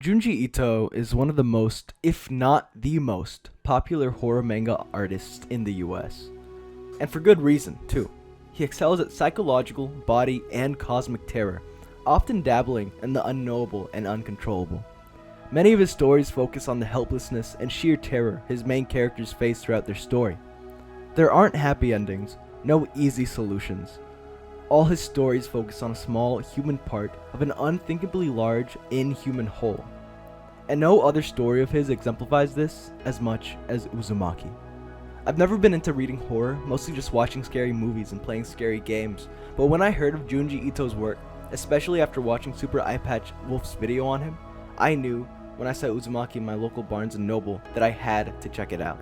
Junji Ito is one of the most, if not the most, popular horror manga artists in the US. And for good reason, too. He excels at psychological, body, and cosmic terror, often dabbling in the unknowable and uncontrollable. Many of his stories focus on the helplessness and sheer terror his main characters face throughout their story. There aren't happy endings, no easy solutions. All his stories focus on a small human part of an unthinkably large inhuman whole. And no other story of his exemplifies this as much as Uzumaki. I've never been into reading horror, mostly just watching scary movies and playing scary games, but when I heard of Junji Ito's work, especially after watching Super Eyepatch Wolf's video on him, I knew when I saw Uzumaki in my local Barnes & Noble that I had to check it out.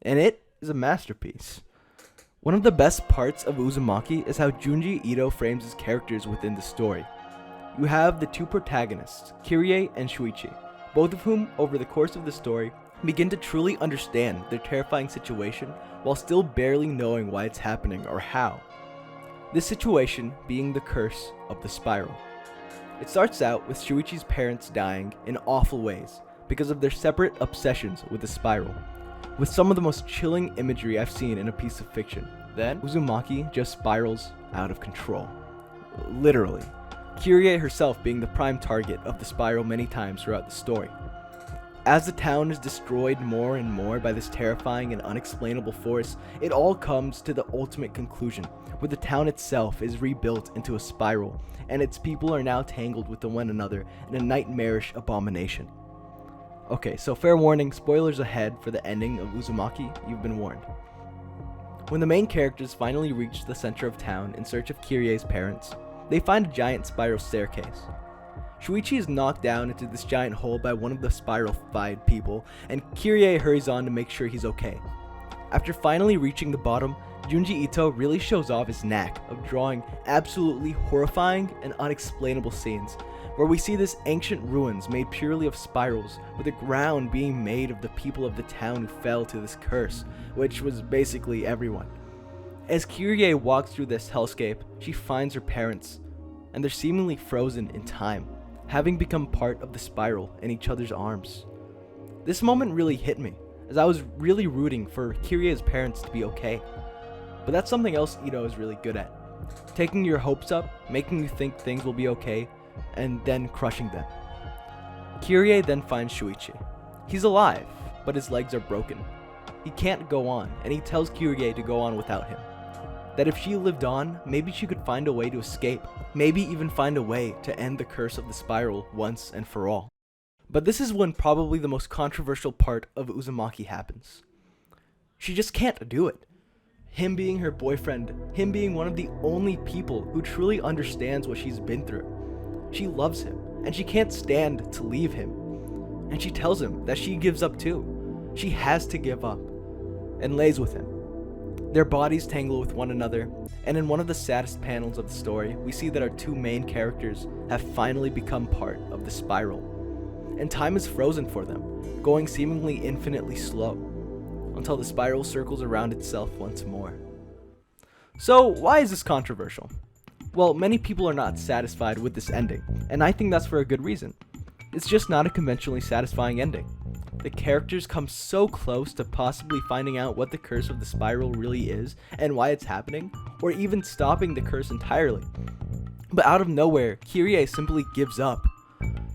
And it is a masterpiece. One of the best parts of Uzumaki is how Junji Ito frames his characters within the story. You have the two protagonists, Kirie and Shuichi, both of whom, over the course of the story, begin to truly understand their terrifying situation while still barely knowing why it's happening or how. This situation being the curse of the spiral. It starts out with Shuichi's parents dying in awful ways because of their separate obsessions with the spiral, with some of the most chilling imagery I've seen in a piece of fiction. Then, Uzumaki just spirals out of control. Literally. Kirie herself being the prime target of the spiral many times throughout the story. As the town is destroyed more and more by this terrifying and unexplainable force, it all comes to the ultimate conclusion, where the town itself is rebuilt into a spiral, and its people are now tangled with one another in a nightmarish abomination. Okay, so fair warning, spoilers ahead for the ending of Uzumaki, you've been warned. When the main characters finally reach the center of town in search of Kirie's parents, they find a giant spiral staircase. Shuichi is knocked down into this giant hole by one of the spiral-fied people, and Kirie hurries on to make sure he's okay. After finally reaching the bottom, Junji Ito really shows off his knack of drawing absolutely horrifying and unexplainable scenes, where we see this ancient ruins made purely of spirals, with the ground being made of the people of the town who fell to this curse, which was basically everyone. As Kirie walks through this hellscape, she finds her parents, and they're seemingly frozen in time, having become part of the spiral in each other's arms. This moment really hit me, as I was really rooting for Kirie's parents to be okay. But that's something else Ito is really good at. Taking your hopes up, making you think things will be okay, and then crushing them. Kirie then finds Shuichi. He's alive, but his legs are broken. He can't go on, and he tells Kirie to go on without him. That if she lived on, maybe she could find a way to escape, maybe even find a way to end the curse of the spiral once and for all. But this is when probably the most controversial part of Uzumaki happens. She just can't do it. Him being her boyfriend, him being one of the only people who truly understands what she's been through. She loves him, and she can't stand to leave him. And she tells him that she gives up too. She has to give up, and lays with him. Their bodies tangle with one another, and in one of the saddest panels of the story, we see that our two main characters have finally become part of the spiral. And time is frozen for them, going seemingly infinitely slow, until the spiral circles around itself once more. So, why is this controversial? Well, many people are not satisfied with this ending, and I think that's for a good reason. It's just not a conventionally satisfying ending. The characters come so close to possibly finding out what the curse of the spiral really is and why it's happening, or even stopping the curse entirely. But out of nowhere, Kirie simply gives up.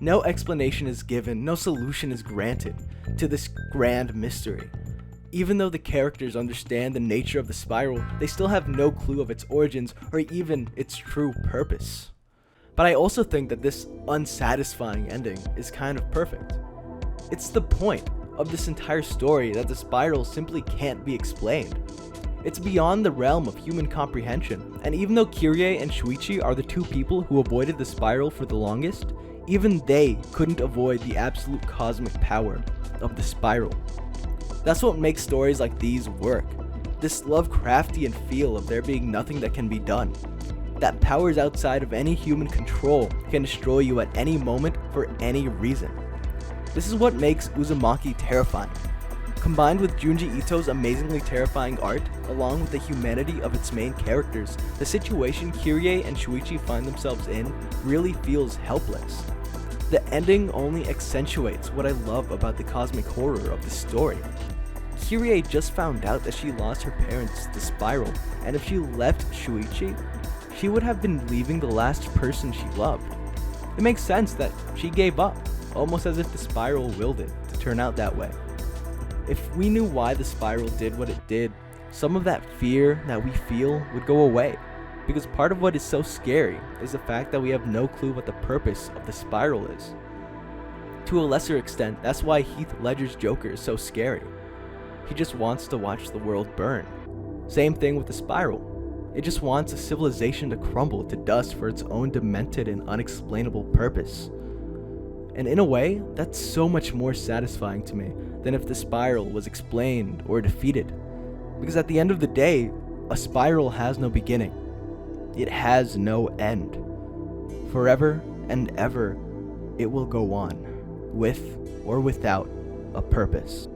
No explanation is given, no solution is granted to this grand mystery. Even though the characters understand the nature of the spiral, they still have no clue of its origins or even its true purpose. But I also think that this unsatisfying ending is kind of perfect. It's the point of this entire story that the spiral simply can't be explained. It's beyond the realm of human comprehension, and even though Kirie and Shuichi are the two people who avoided the spiral for the longest, even they couldn't avoid the absolute cosmic power of the spiral. That's what makes stories like these work. This Lovecraftian feel of there being nothing that can be done. That powers outside of any human control can destroy you at any moment for any reason. This is what makes Uzumaki terrifying. Combined with Junji Ito's amazingly terrifying art, along with the humanity of its main characters, the situation Kirie and Shuichi find themselves in really feels helpless. The ending only accentuates what I love about the cosmic horror of the story. Kyrie just found out that she lost her parents, the Spiral, and if she left Shuichi, she would have been leaving the last person she loved. It makes sense that she gave up, almost as if the Spiral willed it to turn out that way. If we knew why the Spiral did what it did, some of that fear that we feel would go away, because part of what is so scary is the fact that we have no clue what the purpose of the Spiral is. To a lesser extent, that's why Heath Ledger's Joker is so scary. He just wants to watch the world burn. Same thing with the Spiral. It just wants a civilization to crumble to dust for its own demented and unexplainable purpose. And in a way, that's so much more satisfying to me than if the Spiral was explained or defeated. Because at the end of the day, a Spiral has no beginning. It has no end. Forever and ever, it will go on, with or without a purpose.